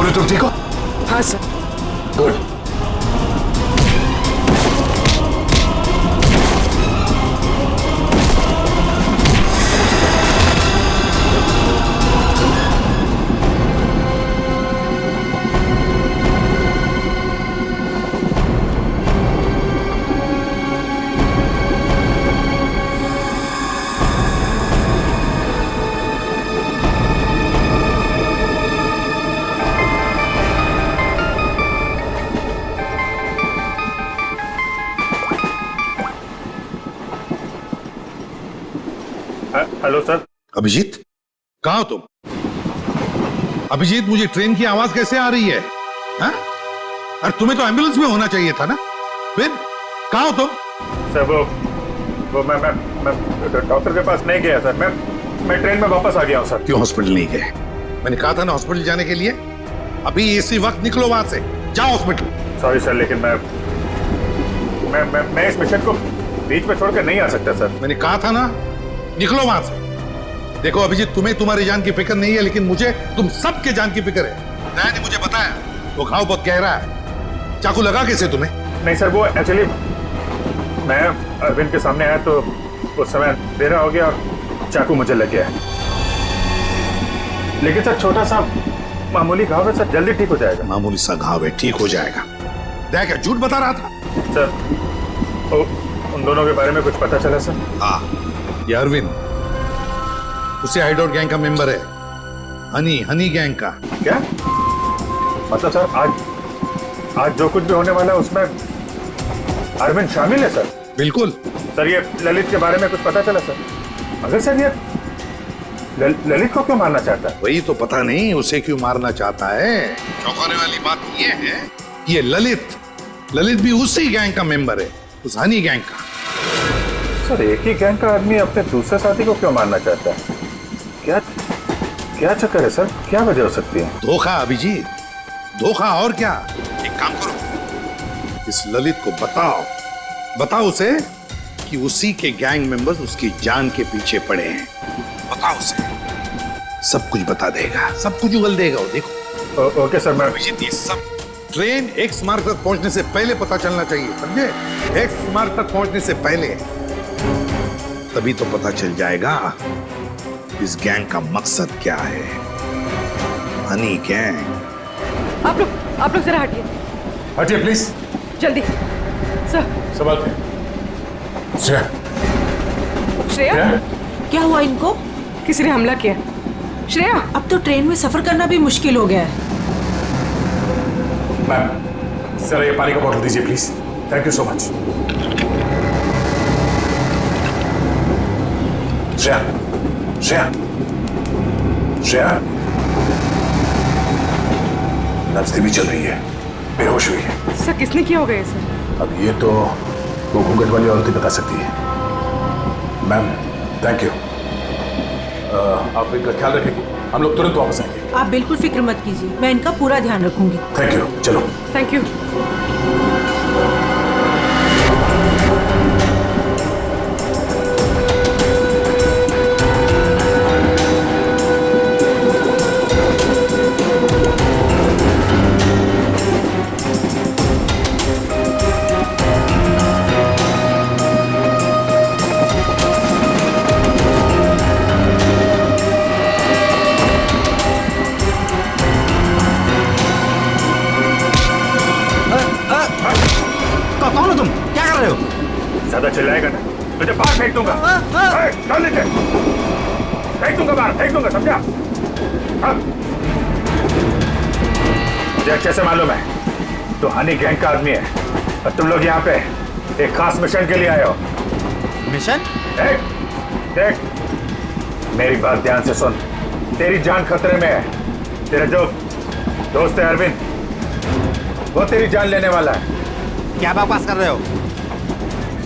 बोले तुम ठीक हो? हाँ sir. Good. Hello sir. Abhijeet, कहाँ हो तुम? अभिजीत, मुझे ट्रेन की आवाज कैसे आ रही है? हाँ? अरे तुम्हें तो एम्बुलेंस में होना चाहिए था ना? फिर कहाँ हो तुम? सर वो मैं डॉक्टर के पास नहीं गया सर। मैं ट्रेन में वापस आ गया हूँ सर। क्यों हॉस्पिटल नहीं गए? मैंने कहा था ना हॉस्पिटल जाने के लिए। अभी इसी वक्त निकलो वहां से, जाओ हॉस्पिटल। सॉरी सर, लेकिन मैं इस मिशन को बीच में छोड़कर नहीं आ सकता सर। मैंने कहा था ना, निकलो वहां से। देखो अभिजीत, तुम्हें तुम्हारी जान की फिक्र नहीं है, लेकिन मुझे तुम सबके जान की फिक्र है। नया ने मुझे बताया वो घाव बहुत गहरा है। चाकू लगा कैसे तुम्हें? नहीं सर, वो एक्चुअली मैं अरविंद के सामने आया तो उस समय देर हो गया और चाकू मुझे लग गया। लेकिन सर छोटा सा मामूली घाव है सर, जल्दी ठीक हो जाएगा। मामूली सा घाव है, ठीक हो जाएगा। देख, क्या झूठ बता रहा था? सर उन दोनों के बारे में कुछ पता चला सर? हाँ, ये अरविंद उसे हाइडोर गैंग का मेंबर है। हनी गैंग का। क्या मतलब सर? आज जो कुछ भी होने वाला है उसमें अरविंद शामिल है सर? बिल्कुल सर। ये ललित के बारे में कुछ पता चला सर? मगर सर ये ललित को क्यों मारना चाहता है? वही तो पता नहीं उसे क्यों मारना चाहता है। चौंकाने वाली बात ये है, ये ललित भी उसी गैंग का मेंबर है, उस हनी गैंग का। सर एक ही गैंग का आदमी अपने दूसरे साथी को क्यों मारना चाहता है? क्या चक्कर है सर? क्या वजह हो सकती है? धोखा अभिजीत, धोखा। और क्या? एक काम करो, इस ललित को बताओ उसे कि उसी के गैंग मेंबर्स उसकी जान के पीछे पड़े हैं। बताओ उसे, सब कुछ बता देगा, सब कुछ उगल देगा वो। देखो। Okay sir. मैं अभिजीत, ये सब ट्रेन एक्स मार्ग तक पहुंचने से पहले पता चलना चाहिए, समझे? एक्स मार्ग तक पहुंचने से पहले, तभी तो पता चल जाएगा इस गैंग का मकसद क्या है। हनी गैंग। आप लोग जरा हटिए प्लीज। जल्दी सर। संभाल के। श्रेया, क्या हुआ इनको? किसी ने हमला किया। श्रेया, अब तो ट्रेन में सफर करना भी मुश्किल हो गया है। मैम, जरा ये पानी का बोतल दीजिए please. Thank you so much. Shreya नब्ज धीमी चल रही है, बेहोश हुई है। सर किसने किया होगा ये सर? अब ये तो वो घूंघट वाली औरत ही बता सकती है। Ma'am thank you. आप इनका ख्याल रखेंगे, हम लोग तुरंत वापस आएंगे। आप बिल्कुल फिक्र मत कीजिए, मैं इनका पूरा ध्यान रखूंगी। Thank you. चलो। Thank you. कौन हो तुम? क्या कर रहे हो? ज्यादा चिल्लाएगा ना तुझे बाहर फेंक दूंगा। चल नीचे, फेंक दूंगा बाहर, फेंक दूंगा, समझा? मुझे अच्छे से मालूम है तो हनी गैंग का आदमी है और तुम लोग यहाँ पे एक खास मिशन के लिए आए हो। मिशन? देख, मेरी बात ध्यान से सुन। तेरी जान खतरे में है। तेरा जो दोस्त है अरविंद, वो तेरी जान लेने वाला है। क्या बकवास कर रहे हो?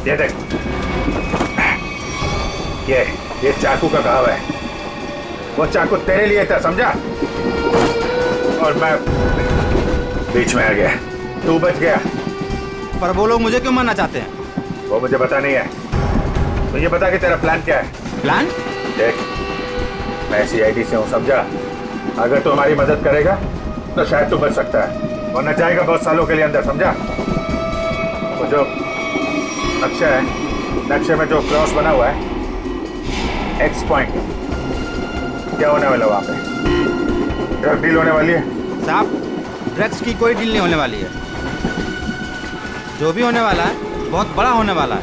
ये देख, ये चाकू का घाव है। वो चाकू तेरे लिए था, समझा? और मैं बीच में आ गया, तू बच गया। पर वो लोग मुझे क्यों मारना चाहते हैं? वो मुझे पता नहीं है। तो ये बता कि तेरा प्लान क्या है? प्लान? देख, मैं CID से हूँ, समझा? अगर तू हमारी मदद करेगा तो शायद तू बच सकता है, वरना जाएगा बहुत सालों के लिए अंदर, समझा? वो जो नक्शा है, नक्शे में जो क्रॉस बना हुआ है, एक्स पॉइंट, क्या होने वाला वहां पे? ड्रग डील होने वाली है? साहब, ड्रग्स की कोई डील नहीं होने वाली है। जो भी होने वाला है बहुत बड़ा होने वाला है,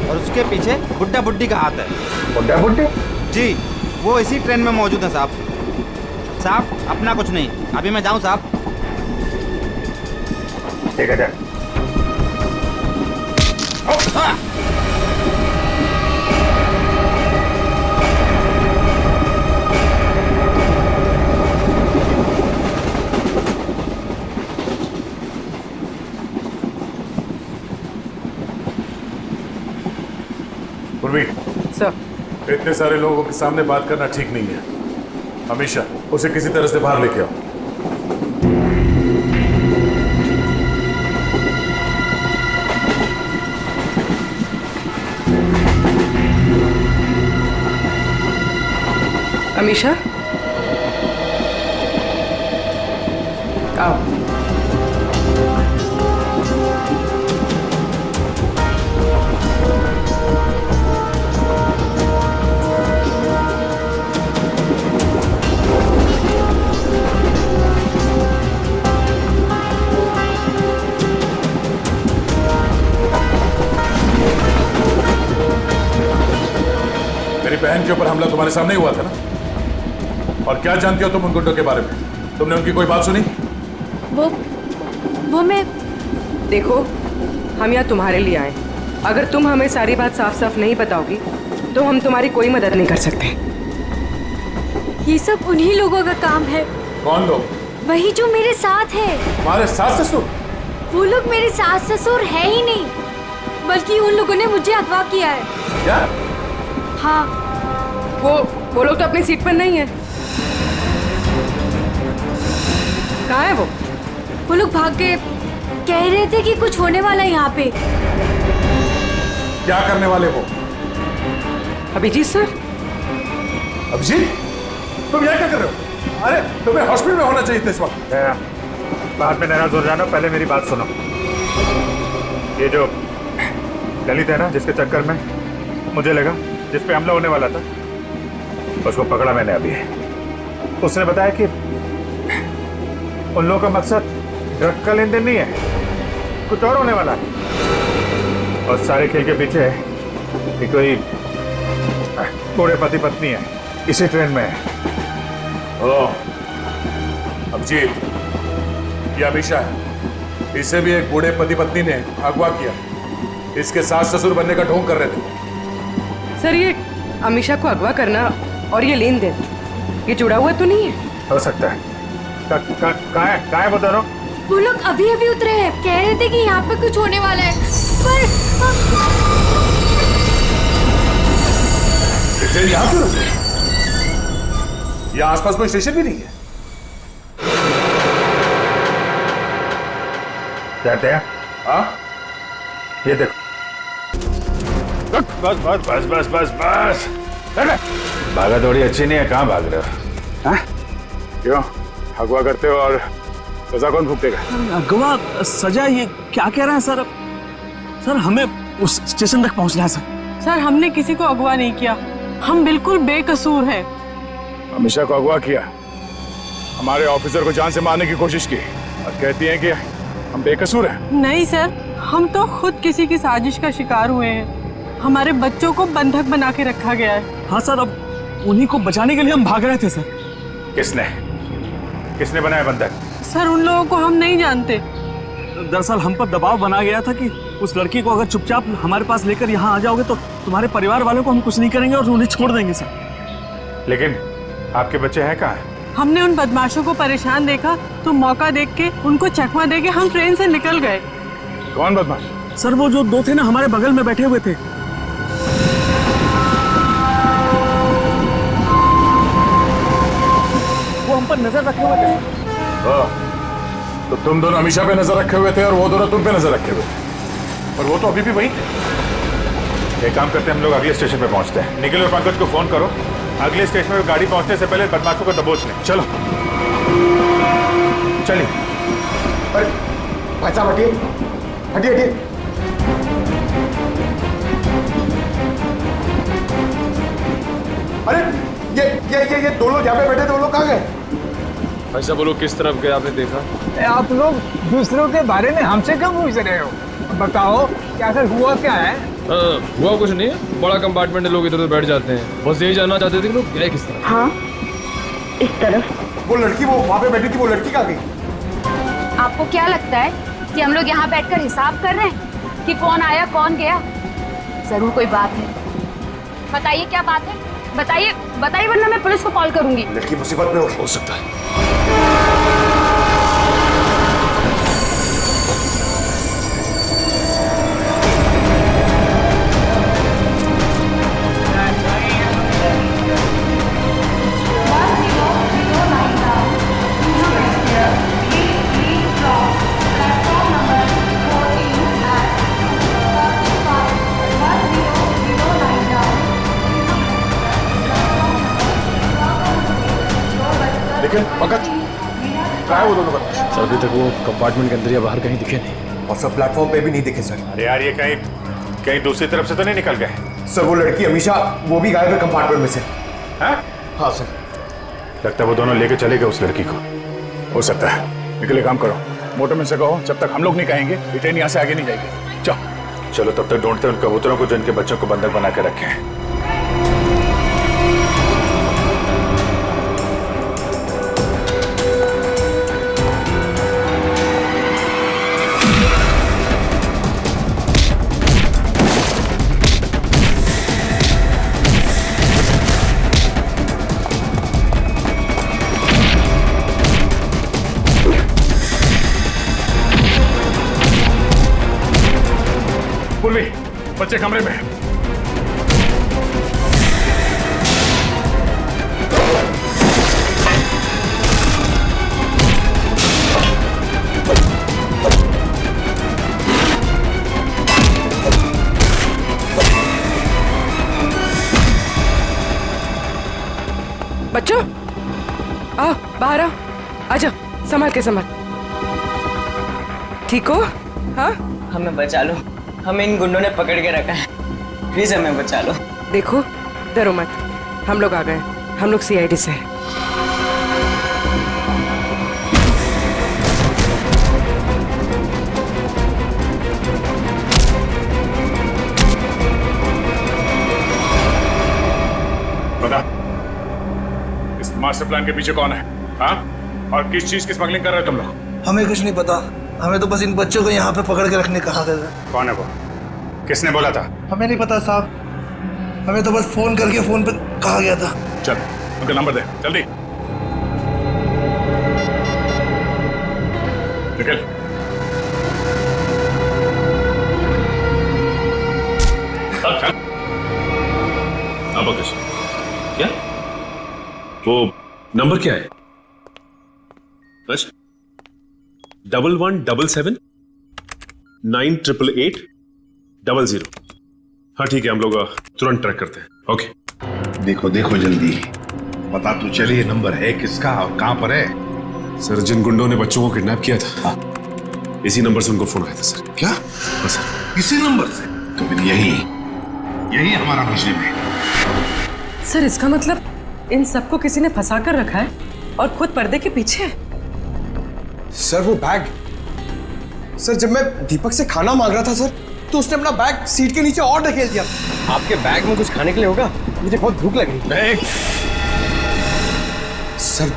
और उसके पीछे बुड्ढा बुड्ढी का हाथ है। बुड्ढा बुड्ढी? जी, वो इसी ट्रेन में मौजूद है साहब। साहब, अपना कुछ नहीं, अभी मैं जाऊं साहब? ठीक है, जा। पूर्वी, सर इतने सारे लोगों के सामने बात करना ठीक नहीं है। हमेशा उसे किसी तरह से बाहर लेके आओ। अमीशा, आओ। मेरी बहन के ऊपर हमला तुम्हारे सामने ही हुआ था ना? और क्या जानती हो तुम उन गुंडों के बारे में? तुमने उनकी कोई बात सुनी? वो मैं देखो, हम यहाँ तुम्हारे लिए आए। अगर तुम हमें सारी बात साफ साफ नहीं बताओगी तो हम तुम्हारी कोई मदद नहीं कर सकते। ये सब उन्हीं लोगों का काम है। कौन लोग? वही जो मेरे साथ है। तुम्हारे सास ससुर? वो लोग मेरे सास ससुर है ही नहीं, बल्कि उन लोगों ने मुझे अगवा किया है। क्या? हाँ, वो लोग तो अपनी सीट पर नहीं है। कहाँ है वो? वो लोग भाग गए। कह रहे थे कि कुछ होने वाला है यहाँ पे। क्या करने वाले वो? अभिजीत सर। अभिजीत, तुम यहाँ क्या कर रहे हो? अरे तुम्हें हॉस्पिटल में होना चाहिए था इस वक्त। बाद में नाराज हो जाना, पहले मेरी बात सुनो। ये जो ललित है ना, जिसके चक्कर में मुझे लगा जिस पे हमला होने वाला था, उसको पकड़ा मैंने अभी। उसने बताया कि उन लोगों का मकसद ड्रग का लेन देन नहीं है, कुछ और होने वाला है। और सारे खेल के पीछे कि कोई बूढ़े पति पत्नी है, इसी ट्रेन में है। ओह, अभिजीत, ये अमीशा है। इसे भी एक बूढ़े पति पत्नी ने अगवा किया। इसके सास ससुर बनने का ढोंग कर रहे थे। सर, ये अमीशा को अगवा करना और ये लेन देन, ये जुड़ा हुआ तो नहीं है? हो सकता है। कहाँ है वो दोनों? वो लोग अभी अभी उतरे हैं। कह रहे थे कि यहाँ पे कुछ होने वाला है, पर ट्रेन यहाँ क्यों रुकी? यहाँ आसपास कोई स्टेशन भी नहीं है। कहते हैं हाँ? ये देखो। बस बस बस बस बस बस। भागा दौड़ी अच्छी नहीं है, कहाँ भाग रहे हो? हाँ? क्यों अगवा करते हो और सजा कौन भुगतेगा? अगवा सजा? ये क्या कह रहे हैं सर? सर, हमें उस स्टेशन तक पहुंचना है सर। सर, हमने किसी को अगवा नहीं किया। हम बिल्कुल बेकसूर हैं। अमीशा को अगवा किया, हमारे ऑफिसर को जान से मारने की कोशिश की, और कहती हैं कि हम बेकसूर हैं। नहीं सर, हम तो खुद किसी की साजिश का शिकार हुए हैं। हमारे बच्चों को बंधक बना के रखा गया है। हाँ सर, अब उन्हीं को बचाने के लिए हम भाग रहे थे सर। किसने बनाया बंधक? सर, उन लोगों को हम नहीं जानते। दरअसल हम पर दबाव बनाया गया था कि उस लड़की को अगर चुपचाप हमारे पास लेकर यहाँ आ जाओगे तो तुम्हारे परिवार वालों को हम कुछ नहीं करेंगे और उन्हें छोड़ देंगे सर। लेकिन आपके बच्चे हैं कहाँ? हमने उन बदमाशों को परेशान देखा तो मौका देख के उनको चकमा दे के हम ट्रेन से निकल गए। कौन बदमाश? सर, वो जो दो थे ना, हमारे बगल में बैठे हुए थे। वो हम पर नजर रखे हुए थे। तो तुम दोनों अमीशा पे नजर रखे हुए थे और वो दोनों तुम पे नजर रखे हुए थे, और वो तो अभी भी वहीं थे। एक काम करते हैं, हम लोग अगले स्टेशन पे पहुंचते हैं। निखिल और पंकज को फोन करो, अगले स्टेशन पे गाड़ी पहुंचने से पहले बदमाशों को दबोच लें। चलो। चलिए। अरे भाई साहब हटिए हटिए हटिए। अरे ये दो लोग यहाँ पे बैठे थे, वो लोग कहाँ गए? ऐसा बोलो, किस तरफ गए आपने देखा? आप लोग दूसरों के बारे में हमसे क्यों पूछ रहे हो? बताओ क्या सर हुआ क्या है? हुआ कुछ नहीं है, बड़ा कंपार्टमेंट है, लोग इधर उधर बैठ जाते हैं। बस यही जानना चाहते थे कि लोग गए किस तरफ। हाँ, इस तरफ। वो लड़की वो वहाँ पे बैठी थी, वो लड़की कहाँ गई? आपको क्या लगता है कि हम लोग यहाँ बैठकर हिसाब कर रहे हैं कि कौन आया कौन गया? जरूर कोई बात है। बताइए क्या बात है, बताइए बताइए, वरना मैं पुलिस को कॉल करूंगी। लड़की मुसीबत में हो सकता है। लेकिन पंकज क्या है वो दोनों बदमाश? सर अभी तक वो कंपार्टमेंट के अंदर या बाहर कहीं दिखे नहीं। और सब प्लेटफॉर्म पे भी नहीं दिखे सर। अरे यार, ये कहीं कहीं दूसरी तरफ से तो नहीं निकल गए? सर वो लड़की अमीशा वो भी गायब है कंपार्टमेंट में से। हैं? हाँ सर। लगता है वो दोनों लेके चले गए उस लड़की को। हो सकता है। निकले काम करो, मोटरमैन से कहो जब तक हम लोग नहीं कहेंगे ये ट्रेन यहाँ से आगे नहीं जाएगी। चलो चलो तब तक ढूंढते हैं उन कबूतरों को जिनके बच्चों को बंधक बना के रखे हैं। पूर्वी, बच्चे कमरे में। बच्चों आओ बाहर आओ, आजा, संभाल के संभाल। ठीक हो? हाँ हमें बचा लो, हमें इन गुंडों ने पकड़ के रखा है, प्लीज हमें बचा लो। देखो डरो मत, हम लोग आ गए, हम लोग सीआईडी से हैं। बता, इस मास्टर प्लान के पीछे कौन है? हाँ? और किस चीज की स्मगलिंग कर रहे हो तुम लोग? हमें कुछ नहीं पता, हमें तो बस इन बच्चों को यहाँ पे पकड़ के रखने कहा गया। कौन है वो? किसने बोला था? हमें नहीं पता साहब, हमें तो बस फोन करके फोन पे कहा गया था। चल उनका नंबर दे जल्दी। निकल। चल। अब क्या? वो नंबर क्या है? बस 1177988800। हाँ ठीक है, हम लोग तुरंत ट्रैक करते हैं। ओके। देखो देखो जल्दी, पता तो चलिए नंबर है किसका और कहां पर है। सर जिन गुंडों ने बच्चों को किडनैप किया था, इसी नंबर से उनको फोन आया था सर। क्या? हाँ सर। इसी नंबर से? तो फिर यही हमारा मिशन है। सर इसका मतलब इन सबको किसी ने फंसा कर रखा है और खुद पर्दे के पीछे है। सर वो बैग, सर जब मैं दीपक से खाना मांग रहा था सर, तो उसने अपना बैग सीट के नीचे और ढकेल दिया। आपके बैग में कुछ खाने के लिए होगा, मुझे बहुत भूख लगी। सर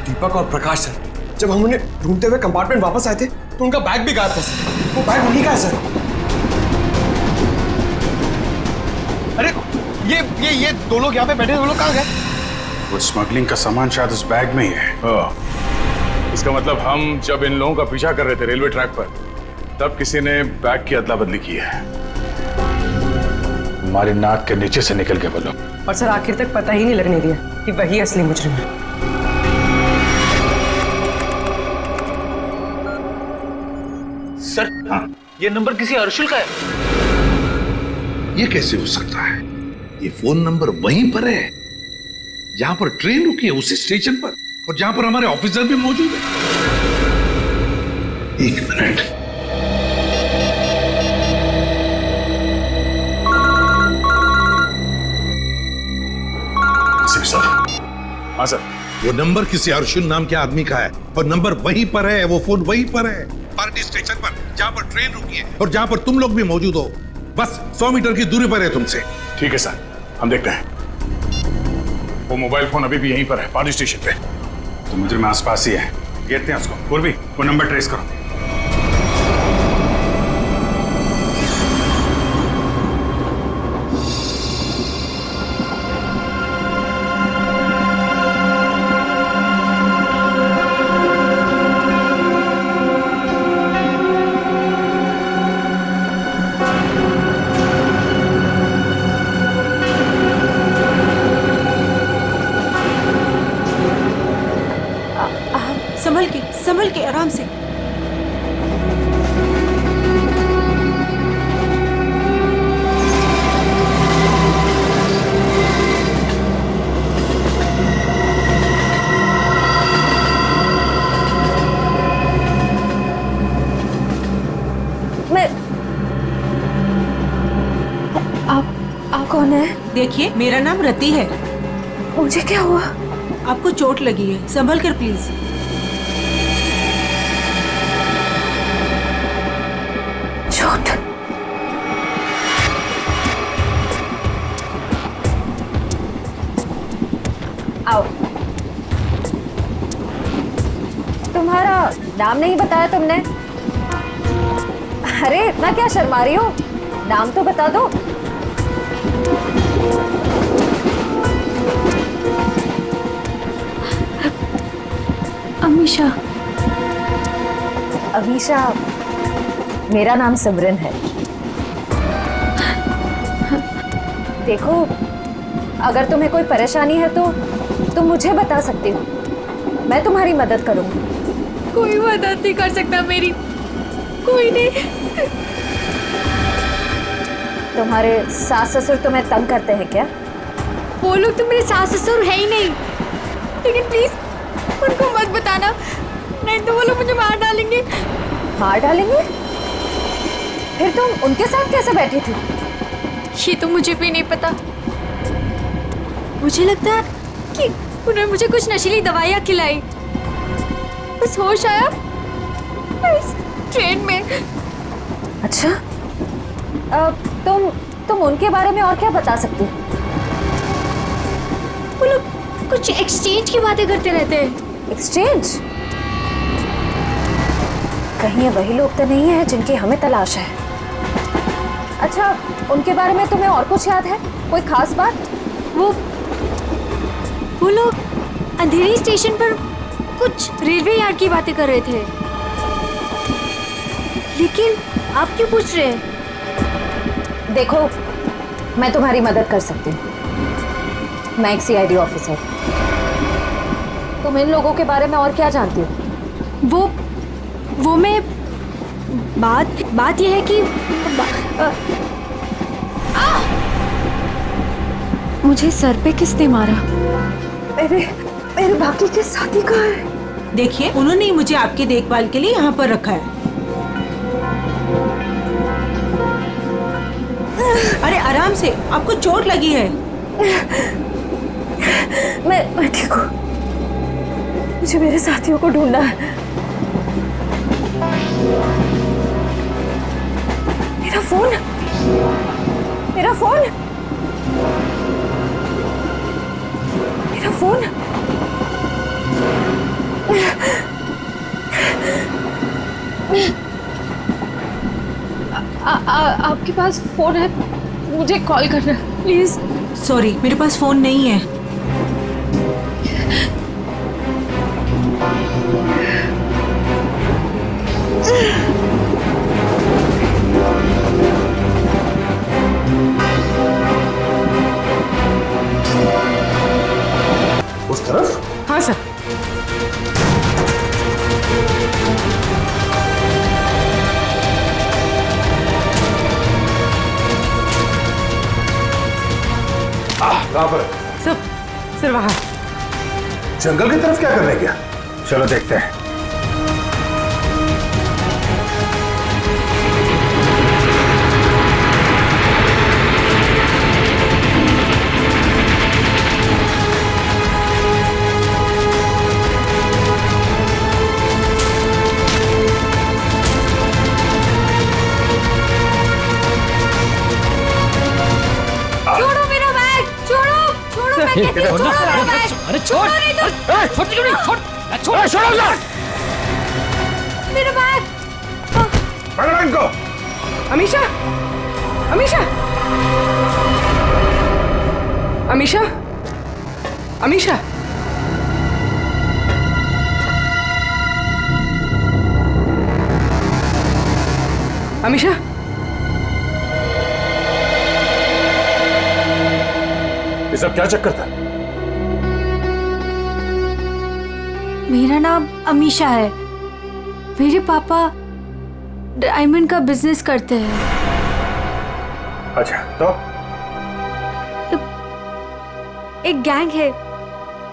दीपक और प्रकाश सर जब हम उन्हें ढूंढते हुए कंपार्टमेंट वापस आए थे तो उनका बैग भी गायब था सर। वो बैग उन्हीं का है सर। अरे ये दो लोग यहाँ पे बैठे, दो लोग कहाँ गए? वो स्मगलिंग का सामान शायद उस बैग में ही है। इसका मतलब हम जब इन लोगों का पीछा कर रहे थे रेलवे ट्रैक पर, तब किसी ने बैग की अदला बदली की है। हमारी नाक के नीचे से निकल गए वो लोग। और सर आखिर तक पता ही नहीं लगने दिया कि वही असली मुजरिम है। सर हाँ, ये नंबर किसी अर्शुल का है। ये कैसे हो सकता है? ये फोन नंबर वहीं पर है जहां पर ट्रेन रुकी है, उसी स्टेशन पर, और जहां पर हमारे ऑफिसर भी मौजूद है। एक मिनट। सर। हाँ सर। वो नंबर किसी अर्जुन नाम के आदमी का है और नंबर वहीं पर है, वो फोन वहीं पर है, पार्टी स्टेशन पर, जहां पर ट्रेन रुकी है और जहां पर तुम लोग भी मौजूद हो। बस 100 मीटर की दूरी पर है तुमसे। ठीक है सर, हम देखते हैं। वो मोबाइल फोन अभी भी यहीं पर है, पार्टी स्टेशन पे। तो मुझे में आसपास ही है, घेरते हैं उसको। पूर्वी, वो नंबर ट्रेस करो। संभल के आराम से। आप कौन है? देखिए, मेरा नाम रति है। मुझे क्या हुआ? आपको चोट लगी है, संभल कर प्लीज। चोट? आओ। तुम्हारा नाम नहीं बताया तुमने? अरे इतना क्या शर्मा रही हो, नाम तो बता दो। अमीशा। अमीशा, मेरा नाम सिमरन है। देखो, अगर तुम्हें कोई परेशानी है तो तुम मुझे बता सकती हो, मैं तुम्हारी मदद करूंगी। कोई मदद नहीं कर सकता मेरी, कोई नहीं। तुम्हारे सास ससुर तुम्हें तंग करते हैं क्या? वो लोग तो मेरे सास ससुर है ही नहीं, लेकिन प्लीज उनको मत बताना, नहीं तो वो लोग मुझे मार डालेंगे। मार डालेंगे? फिर तुम उनके साथ कैसे बैठी थी? ये तो मुझे भी नहीं पता। मुझे लगता है कि उन्होंने मुझे कुछ नशीली दवाइयाँ खिलाई, बस होश आया इस ट्रेन में। अच्छा, तुम उनके बारे में और क्या बता सकती हो? वो लोग कुछ एक्सचेंज की बातें करते रहते हैं। एक्सचेंज? कहीं ये वही लोग तो नहीं है जिनकी हमें तलाश है? अच्छा, उनके बारे में तुम्हें और कुछ याद है? कोई खास बात? वो लोग अंधेरी स्टेशन पर कुछ रेलवे यार्ड की बातें कर रहे थे, लेकिन आप क्यों पूछ रहे हैं? देखो, मैं तुम्हारी मदद कर सकती हूँ। मैं एक सीआईडी ऑफिसर। तुम इन लोगों के बारे में और क्या जानती हो? वो मैं बात यह है कि मुझे सर पे किसने मारा? मेरे बाकी के साथी कहाँ है? देखिए, उन्होंने ही मुझे आपकी देखभाल के लिए यहाँ पर रखा है। अरे आराम से, आपको चोट लगी है। मैं ठीक हूँ। मुझे मेरे साथियों को ढूंढना है। मेरा फोन, मेरा फोन, मेरा फोन। आपके पास फोन है? मुझे कॉल करना प्लीज। सॉरी, मेरे पास फोन नहीं है। उस तरफ? हाँ सर। कहाँ पर? सर वहाँ। जंगल की तरफ क्या करने गया? चलो देखते हैं। अरे छोड़ छोड़ती क्यों नहीं? छोड़ छोड़ो मेरा बैग। पकड़ो इनको। अमीशा, अमीशा, अमीशा, अमीशा, अमीशा, ये सब क्या चक्कर था? मेरा नाम अमीशा है। मेरे पापा डायमंड का बिजनेस करते हैं। अच्छा तो एक गैंग है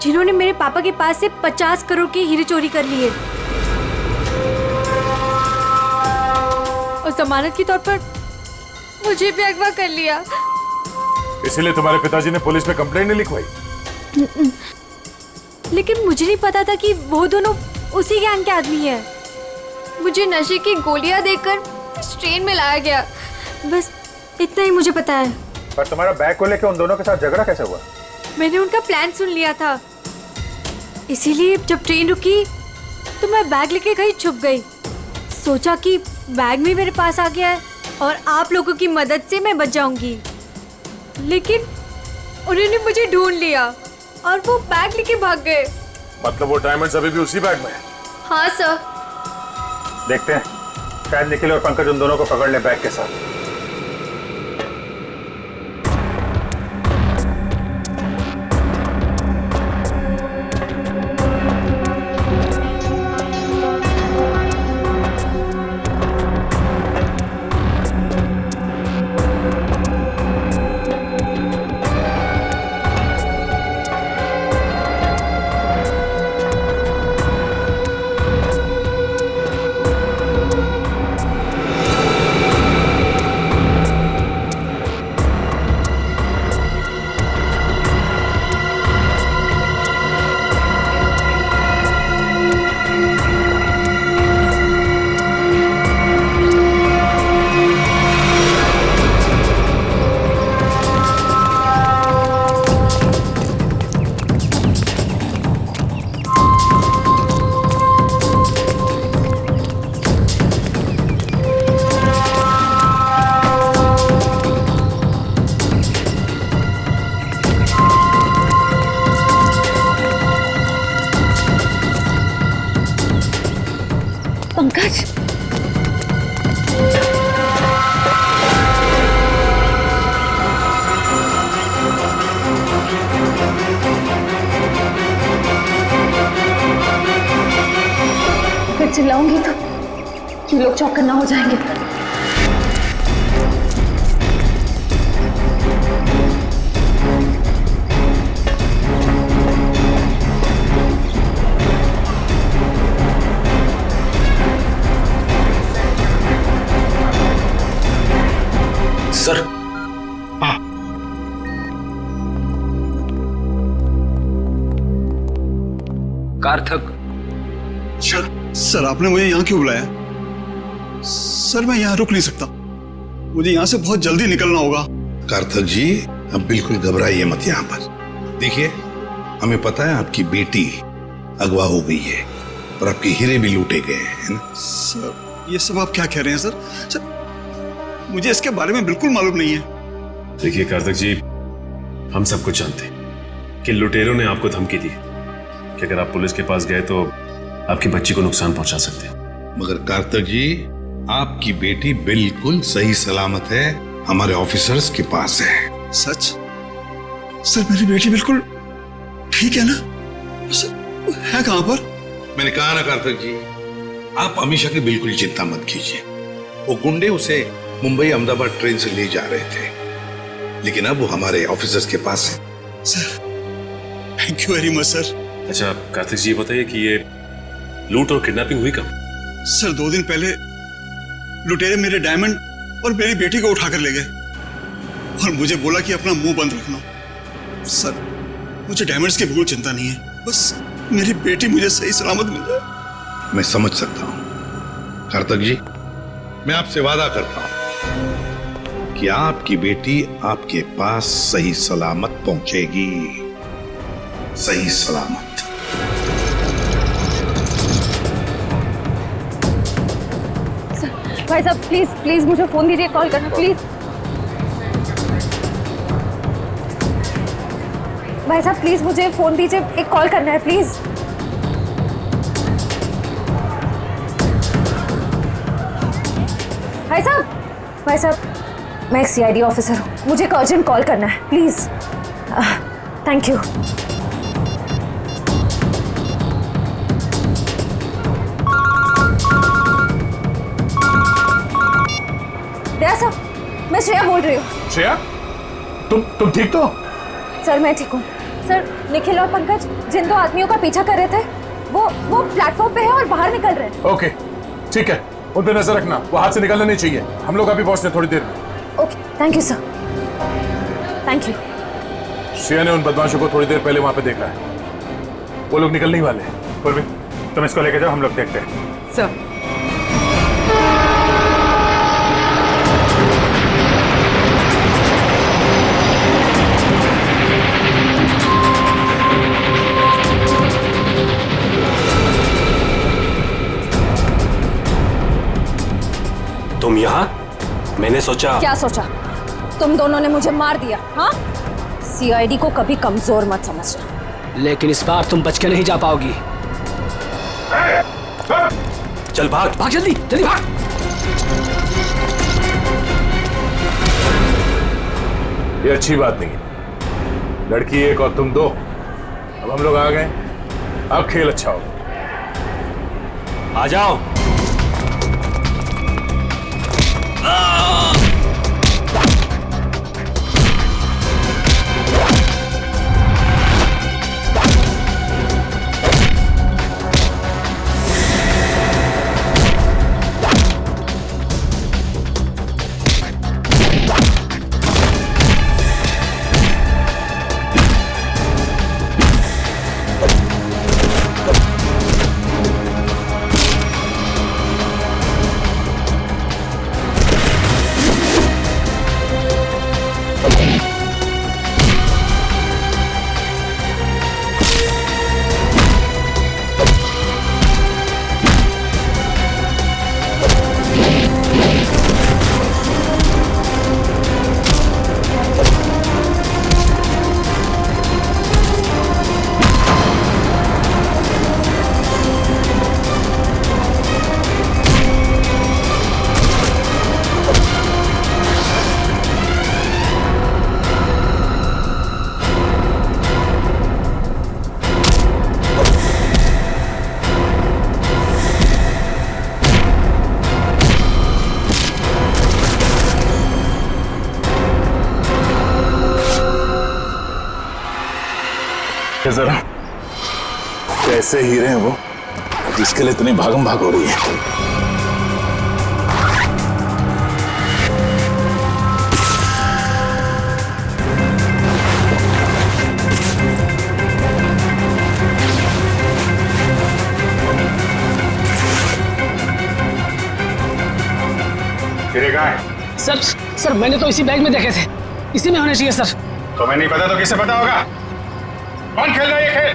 जिन्होंने मेरे पापा के पास से 50 करोड़ के हीरे चोरी कर लिए और जमानत के तौर पर मुझे भी अगवा कर लिया। इसीलिए तुम्हारे पिताजी ने पुलिस में कंप्लेंट नहीं लिखवाई? लेकिन मुझे नहीं पता था कि वो दोनों उसी गैंग के आदमी हैं। मुझे नशे की गोलियां देकर इस ट्रेन में लाया गया, बस इतना ही मुझे पता है। पर तुम्हारा बैग को लेकर उन दोनों के साथ झगड़ा कैसे हुआ? मैंने उनका प्लान सुन लिया था, इसीलिए जब ट्रेन रुकी तो मैं बैग लेके कहीं छुप गई। सोचा कि बैग भी मेरे पास आ गया है और आप लोगों की मदद से मैं बच जाऊंगी। लेकिन उन्होंने मुझे ढूंढ लिया और वो बैग लेके भाग गए। मतलब वो डायमंड्स अभी भी उसी बैग में है? हाँ सर। देखते हैं, शायद निखिल और पंकज उन दोनों को पकड़ ले बैग के साथ। पंकज, अगर चिल्लाऊंगी तो ये लोग चौकन्ना ना हो जाएंगे। सर, हाँ, कार्थक। सर आपने मुझे यहाँ क्यों बुलाया? सर मैं यहाँ रुक नहीं सकता, मुझे यहाँ से बहुत जल्दी निकलना होगा। कार्थक जी, अब बिल्कुल घबराइए मत यहाँ पर। देखिए, हमें पता है आपकी बेटी अगवा हो गई है और आपके हीरे भी लूटे गए हैं ना? सर ये सब आप क्या कह रहे हैं? सर मुझे इसके बारे में बिल्कुल मालूम नहीं है। देखिए कार्थक जी, हम सब कुछ जानते हैं कि लुटेरों ने आपको धमकी दी कि अगर आप पुलिस के पास गए तो आपकी बच्ची को नुकसान पहुंचा सकते हैं। मगर कार्थक जी, आपकी बेटी बिल्कुल सही सलामत है, हमारे ऑफिसर्स के पास है। सच? सर मेरी बेटी बिल्कुल ठीक है ना? सर है कहां पर? मैंने कहा ना कार्थक जी, आप अमीशा की बिल्कुल चिंता मत कीजिए। वो गुंडे उसे मुंबई अहमदाबाद ट्रेन से ले जा रहे थे, लेकिन अब वो हमारे ऑफिसर्स के पास है। Sir thank you very much sir. अच्छा कार्तिक जी, बताइए कि ये लूट और किडनैपिंग हुई कब? सर 2 दिन पहले लुटेरे मेरे डायमंड और मेरी बेटी को उठाकर ले गए और मुझे बोला कि अपना मुंह बंद रखना। सर मुझे डायमंड्स की बिल्कुल चिंता नहीं है, बस मेरी बेटी मुझे सही सलामत मिल जाए। मैं समझ सकता हूं कार्थक जी, मैं आपसे वादा करता हूं कि आपकी बेटी आपके पास सही सलामत पहुंचेगी। सही सलामत। भाई साहब प्लीज प्लीज मुझे फोन दीजिए, कॉल करना प्लीज। भाई साहब प्लीज मुझे फोन दीजिए, एक कॉल करना है प्लीज। भाई साहब मैं एक सीआईडी ऑफिसर हूँ, मुझे एक अर्जेंट कॉल करना है please. Thank you. Daya sir, मैं श्रेया बोल रही हूँ। श्रेया, तुम ठीक तो? सर मैं ठीक हूँ सर। निखिल और पंकज जिन दो आदमियों का पीछा कर रहे थे वो प्लेटफॉर्म पे है और बाहर निकल रहे हैं। ओके ठीक है, उन पे नजर रखना, वो हाथ से निकलना नहीं चाहिए। हम लोग अभी पहुंचते थोड़ी देर में। Okay thank you sir, thank you. Shreya ने उन बदमाशों को थोड़ी देर पहले वहां पे देखा है, वो लोग निकलने ही वाले हैं। पूर्वी तुम इसको लेके जाओ, हम लोग देखते हैं। सर तुम यहाँ? मैंने सोचा। क्या सोचा? तुम दोनों ने मुझे मार दिया, हाँ? सीआईडी को कभी कमजोर मत समझना। लेकिन इस बार तुम बच के नहीं जा पाओगी। चल भाग भाग, जल्दी जल्दी भाग। ये अच्छी बात नहीं, लड़की एक और तुम दो। अब हम लोग आ गए, अब खेल अच्छा होगा। आ जाओ। जरा कैसे हीरे हैं वो जिसके लिए इतनी भागम भाग हो रही है। हीरे कहाँ है? सर मैंने तो इसी बैग में देखे थे, इसी में होने चाहिए सर। तुम्हें नहीं पता तो किसे पता होगा? कौन खेल रहा है ये खेल?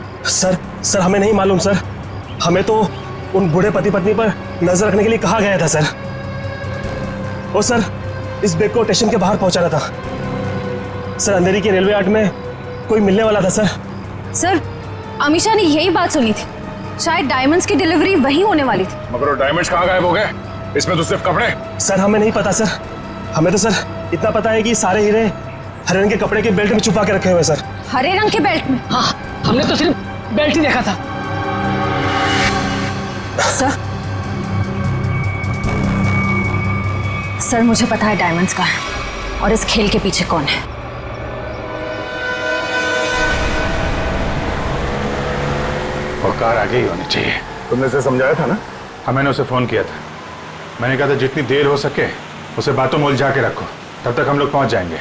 सर हमें नहीं मालूम सर, हमें तो उन बूढ़े पति पत्नी पर नजर रखने के लिए कहा गया था सर। और सर इस बैग को स्टेशन के बाहर पहुंचाना था सर, अंधेरी के रेलवे यार्ड में कोई मिलने वाला था सर। सर अमीशा ने यही बात सुनी थी, शायद डायमंड्स की डिलीवरी वहीं होने वाली थी। मगर वो डायमंड्स कहाँ गायब हो गए? इसमें तो सिर्फ कपड़े। सर हमें नहीं पता सर, हमें तो सर इतना पता है कि सारे हीरे हरे रंग के कपड़े के बेल्ट में छुपा के रखे हुए सर। हरे रंग के बेल्ट में? हाँ, हमने तो सिर्फ बेल्ट ही देखा था। सर मुझे पता है डायमंड्स का है और इस खेल के पीछे कौन है। वो कार आगे ही होनी चाहिए। तुमने उसे समझाया था ना? हाँ मैंने उसे फोन किया था, मैंने कहा था जितनी देर हो सके उसे बातों में उलझा के रखो, तब तक हम लोग पहुंच जाएंगे।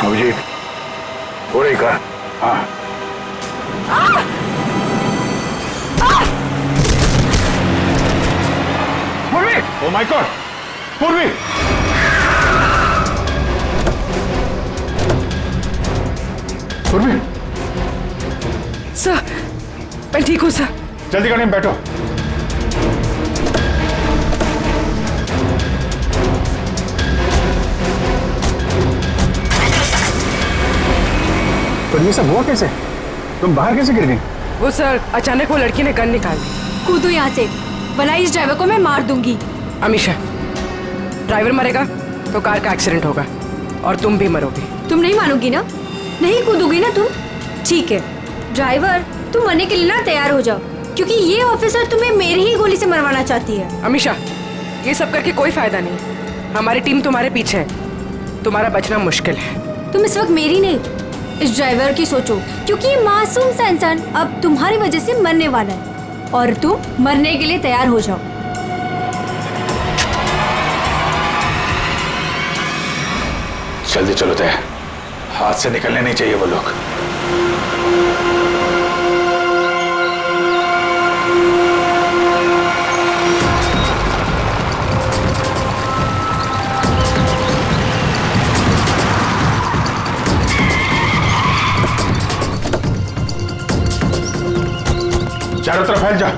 अभिजीत हो रही कार? हाँ पूर्वी! Oh my God! पूर्वी! उर्मी, सर मैं ठीक हूँ सर। जल्दी गाड़ी में बैठो। पर ये सब हुआ कैसे? तुम बाहर कैसे गिर गई? वो सर अचानक वो लड़की ने गन निकाल दी। कूदो यहाँ से, वरना इस ड्राइवर को मैं मार दूंगी। अमीशा, ड्राइवर मरेगा तो कार का एक्सीडेंट होगा और तुम भी मरोगे। तुम नहीं मानोगी ना? नहीं कूदोगी ना तुम? ठीक है ड्राइवर, तुम मरने के लिए ना तैयार हो जाओ, क्योंकि ये ऑफिसर तुम्हें मेरी ही गोली से मरवाना चाहती है। अमीशा, ये सब करके कोई फायदा नहीं। हमारी टीम तुम्हारे पीछे है, तुम्हारा बचना मुश्किल है। तुम इस वक्त मेरी नहीं, इस ड्राइवर की सोचो, क्योंकि ये मासूम सा इंसान अब तुम्हारी वजह से मरने वाला है और तुम मरने के लिए तैयार हो जाओ। जल्दी चलो तय, हाथ से निकलने नहीं चाहिए वो लोग। चारों तरफ फैल जा।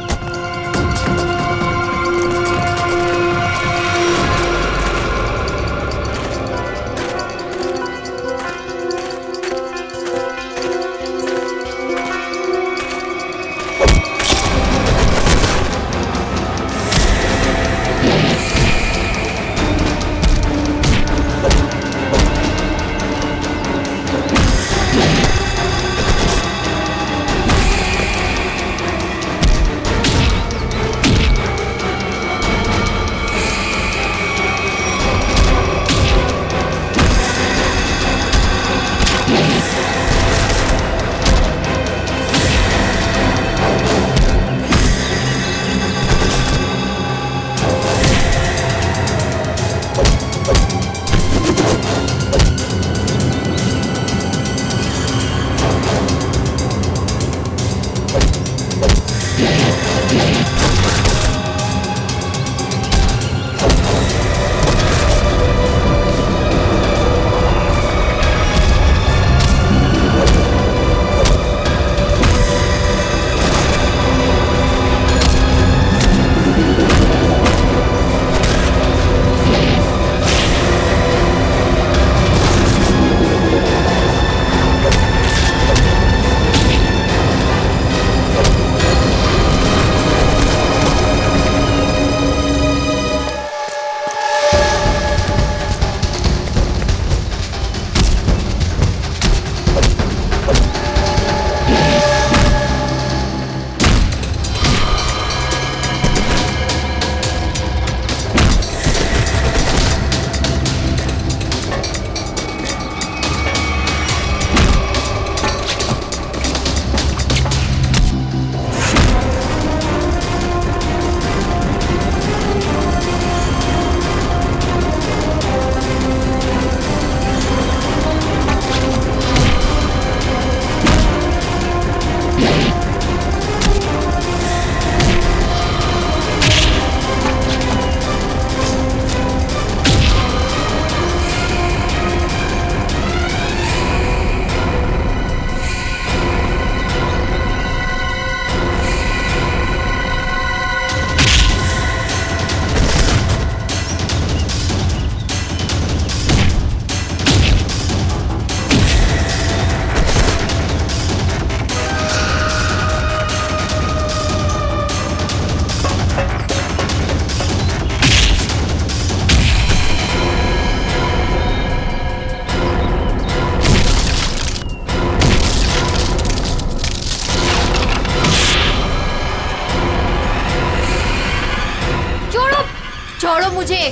छोड़ो मुझे,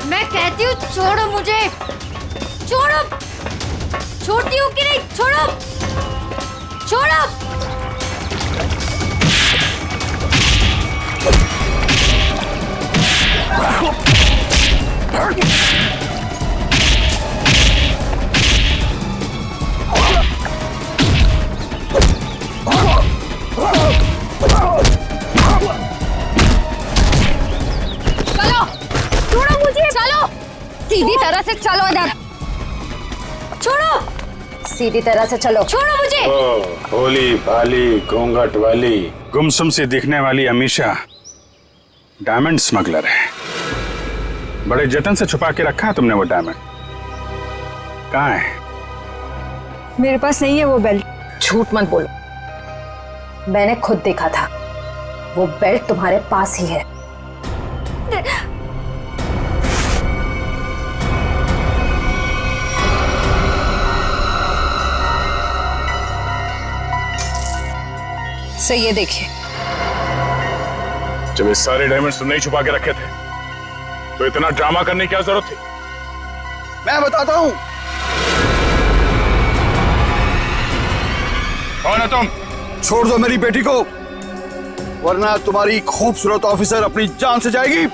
मैं कहती हूँ छोड़ो मुझे, छोड़ो। छोड़ती हूँ कि नहीं? छोड़ो, छोड़ो। छोड़ो मुझे, चलो सीधी तरह से चलो इधर। छोड़ो। सीधी तरह से चलो। छोड़ो मुझे। ओ, भोली भाली घूंघट वाली गुमसुम सी दिखने वाली अमीशा डायमंड स्मगलर है। बड़े जतन से छुपा के रखा है तुमने वो डायमंड। कहाँ है? मेरे पास नहीं है वो बेल्ट। झूठ मत बोलो, मैंने खुद देखा था, वो बेल्ट तुम्हारे पास ही है। से ये देखिए। जब ये सारे डायमंड्स तुमने ही छुपा के रखे थे तो इतना ड्रामा करने की क्या जरूरत थी? मैं बताता हूँ। कौन है तुम? छोड़ दो मेरी बेटी को, वरना तुम्हारी खूबसूरत ऑफिसर अपनी जान से जाएगी।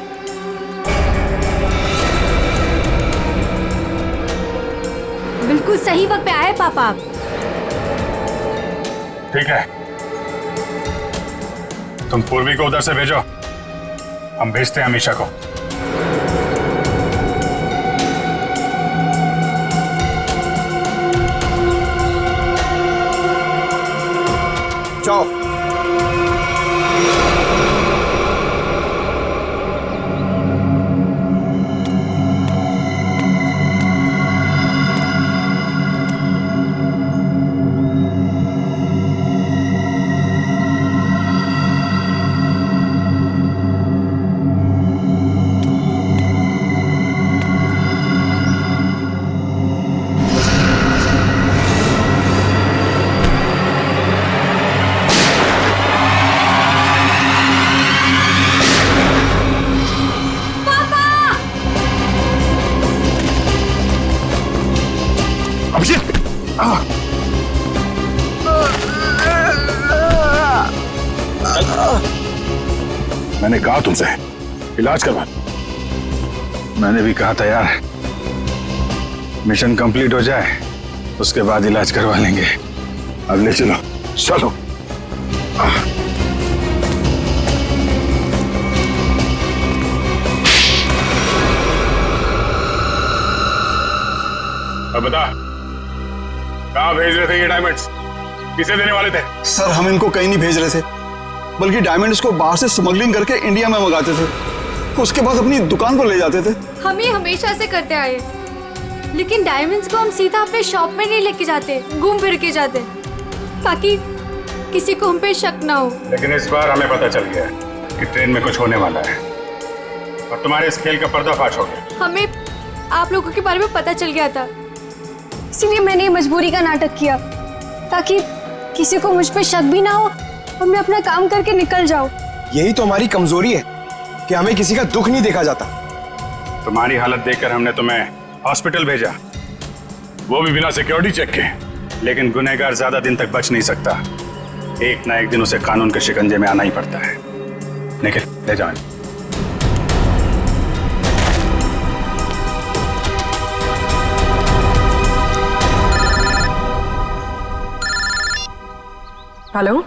बिल्कुल सही वक्त पे आए पापा आप। ठीक है, तुम पूर्वी को उधर से भेजो, हम भेजते हैं अमीशा को। जाओ। मैंने कहा तुमसे इलाज करवा। मैंने भी कहा था यार, मिशन कंप्लीट हो जाए उसके बाद इलाज करवा लेंगे। अब ले चलो चलो। अब बता, कहाँ भेज रहे थे ये डायमंड्स? किसे देने वाले थे? सर हम इनको कहीं नहीं भेज रहे थे, बल्कि डायमंड्स को बाहर से स्मगलिंग करके इंडिया में मंगाते थे, उसके बाद अपनी दुकान पर ले जाते थे। हम ये हमेशा से करते आए, लेकिन डायमंड्स को हम सीधा अपने शॉप में नहीं लेके जाते, घूम फिर के जाते, ताकि किसी को हम पे शक ना हो। लेकिन इस बार हमें पता चल गया कि ट्रेन में कुछ होने वाला है और तुम्हारे इस खेल का पर्दाफाश हो गया। हमें आप लोगों के बारे में पता चल गया था, इसीलिए मैंने ये मजबूरी का नाटक किया, ताकि किसी को मुझ पे शक भी ना हो और मैं अपना काम करके निकल जाऊं। यही तो हमारी कमजोरी है कि हमें किसी का दुख नहीं देखा जाता। तुम्हारी हालत देखकर हमने तुम्हें हॉस्पिटल भेजा, वो भी बिना सिक्योरिटी चेक के। लेकिन गुनहगार ज्यादा दिन तक बच नहीं सकता, एक ना एक दिन उसे कानून के शिकंजे में आना ही पड़ता है। निखिल ले जाओ। हेलो,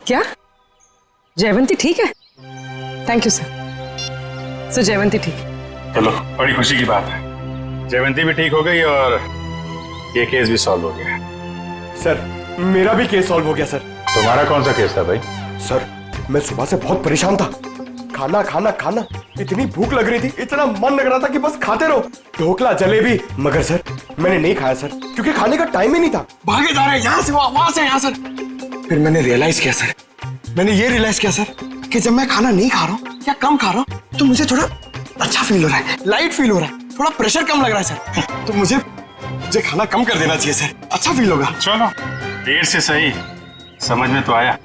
क्या जयवंती ठीक है? Thank you sir. Sir Jaywanti ठीक। चलो, बड़ी खुशी की बात है, जयवंती भी ठीक हो गई और ये केस भी सॉल्व हो गया। सर मेरा भी केस सॉल्व हो गया सर। तुम्हारा कौन सा केस था भाई? सर मैं सुबह से बहुत परेशान था, खाना खाना खाना, इतनी भूख लग रही थी, इतना मन लग रहा था कि बस खाते रहो, ढोकला जलेबी, मगर सर मैंने नहीं खाया सर, क्योंकि खाने का टाइम ही नहीं था। भागे जा रहे यहाँ से वहां से यहाँ सर। फिर मैंने रियलाइज किया सर, मैंने ये रियलाइज किया सर कि जब मैं खाना नहीं खा रहा हूँ या कम खा रहा हूँ तो मुझे थोड़ा अच्छा फील हो रहा है, लाइट फील हो रहा है, थोड़ा प्रेशर कम लग रहा है सर। तो मुझे खाना कम कर देना चाहिए सर, अच्छा फील होगा। चलो देर से सही, समझ में तो आया।